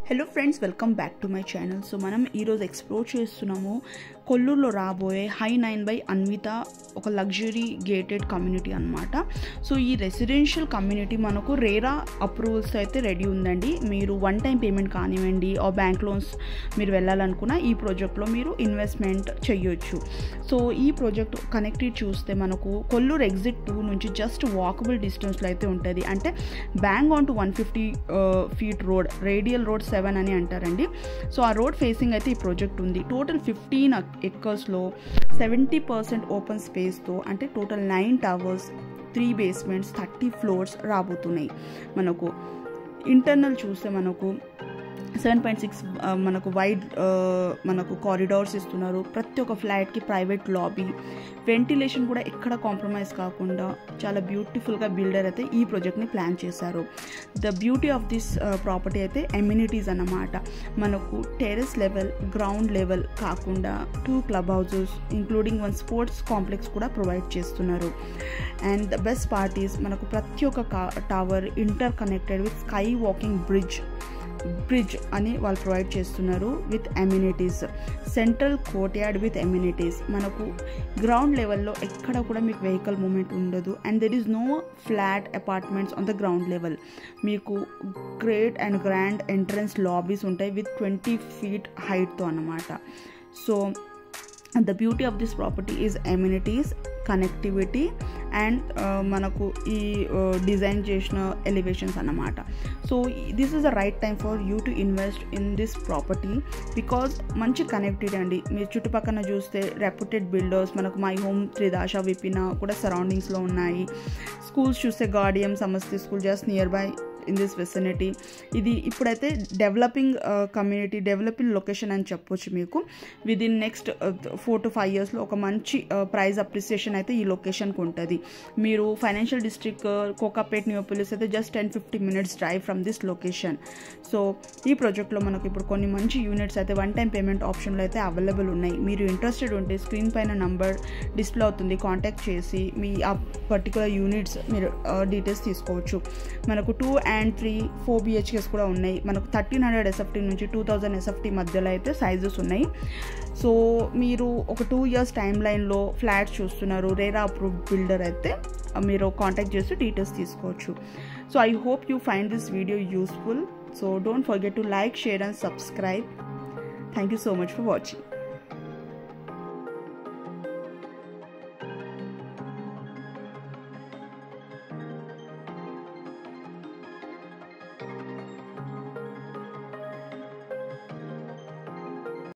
Hello friends, welcome back to my channel. So మనం ఈరోజు explore చేస్తున్నాము కొల్లూరులో రాబోయే హై 9 అన్విత ఒక లగ్జరీ గేటెడ్ కమ్యూనిటీ అనమాట. సో ఈ రెసిడెన్షియల్ కమ్యూనిటీ మనకు రేరా అప్రూవల్స్ అయితే రెడీ ఉందండి. మీరు వన్ టైం పేమెంట్ కానివ్వండి ఆ బ్యాంక్ లోన్స్ మీరు వెళ్ళాలనుకున్న ఈ ప్రాజెక్ట్లో మీరు ఇన్వెస్ట్మెంట్ చేయొచ్చు. సో ఈ ప్రాజెక్ట్ కనెక్టెడ్ చూస్తే మనకు కొల్లూరు ఎగ్జిట్ 2 నుంచి జస్ట్ వాకబుల్ డిస్టెన్స్లో అయితే ఉంటుంది. అంటే bang on to 150 feet road, radial road 7 అని అంటారండి. సో ఆ రోడ్ ఫేసింగ్ అయితే ఈ ప్రాజెక్ట్ ఉంది. టోటల్ 15 ఎకర్స్లో 70% ఓపెన్ స్పేస్తో, అంటే టోటల్ 9 టవర్స్, 3 basements, 30 floors రాబోతున్నాయి. మనకు ఇంటర్నల్ చూస్తే మనకు 7.6 మనకు వైడ్ మనకు కారిడార్స్ ఇస్తున్నారు. ప్రతి ఒక్క ఫ్లాట్కి ప్రైవేట్ లాబీ, వెంటిలేషన్ కూడా ఎక్కడ కాంప్రమైజ్ కాకుండా చాలా బ్యూటిఫుల్గా బిల్డర్ అయితే ఈ ప్రాజెక్ట్ని ప్లాన్ చేశారు. The beauty of this property అయితే ఎమ్యూనిటీస్ అన్నమాట. మనకు టెరెస్ లెవెల్, గ్రౌండ్ లెవెల్ కాకుండా 2 club houses including 1 sports complex కూడా ప్రొవైడ్ చేస్తున్నారు. And the best part is మనకు ప్రతి ఒక్క tower interconnected with sky walking bridge అని వాళ్ళు ప్రొవైడ్ చేస్తున్నారు with amenities. Central courtyard with amenities. మనకు గ్రౌండ్ లెవెల్లో ఎక్కడ కూడా మీకు వెహికల్ మూమెంట్ ఉండదు. And there is no flat apartments on the ground level. మీకు great and grand entrance lobbies ఉంటాయి విత్ 20 feet హైట్తో అన్నమాట. So the beauty of this property is amenities, connectivity and మనకు ఈ డిజైన్ చేసిన ఎలివేషన్స్ అన్నమాట. So this is the right time for you to invest in this property because మంచి connectivity అండి. మీరు చుట్టుపక్కల చూస్తే రెప్యూటెడ్ బిల్డర్స్, మనకు మై హోమ్, త్రిదాశ, విపిన కూడా సరౌండింగ్స్లో ఉన్నాయి. స్కూల్స్ చూస్తే Gaudium Samasti school just nearby in this vicinity. ఇది ఇప్పుడైతే డెవలపింగ్ కమ్యూనిటీ, డెవలపింగ్ లొకేషన్ అని చెప్పొచ్చు. మీకు విదిన్ నెక్స్ట్ 4 to 5 yearsలో ఒక మంచి ప్రైజ్ అప్రిసియేషన్ అయితే ఈ లొకేషన్కి ఉంటుంది. మీరు ఫైనాన్షియల్ డిస్ట్రిక్ట్, కోకాపేట్, న్యూపోలిస్ అయితే just 10-15 minutes drive from this location. So ఈ ప్రాజెక్ట్లో మనకు ఇప్పుడు కొన్ని మంచి యూనిట్స్ అయితే వన్ టైం పేమెంట్ ఆప్షన్లో అయితే అవైలబుల్ ఉన్నాయి. మీరు ఇంట్రెస్టెడ్ ఉంటే స్క్రీన్ పైన నంబర్ డిస్ప్లే అవుతుంది, కాంటాక్ట్ చేసి మీ ఆ పర్టికులర్ యూనిట్స్ మీరు డీటెయిల్స్ తీసుకోవచ్చు. మనకు 2 and 3, 4 BHKs కూడా ఉన్నాయి. మనకు 1300 SFT నుంచి 2000 SFT మధ్యలో అయితే సైజెస్ ఉన్నాయి. సో మీరు ఒక 2 years టైమ్ లైన్లో ఫ్లాట్స్ చూస్తున్నారు, రేరా అప్రూవ్డ్ బిల్డర్ అయితే మీరు కాంటాక్ట్ చేసి డీటెయిల్స్ తీసుకోవచ్చు. So I hope you find this video useful. So don't forget to like, share and subscribe. Thank you so much for watching.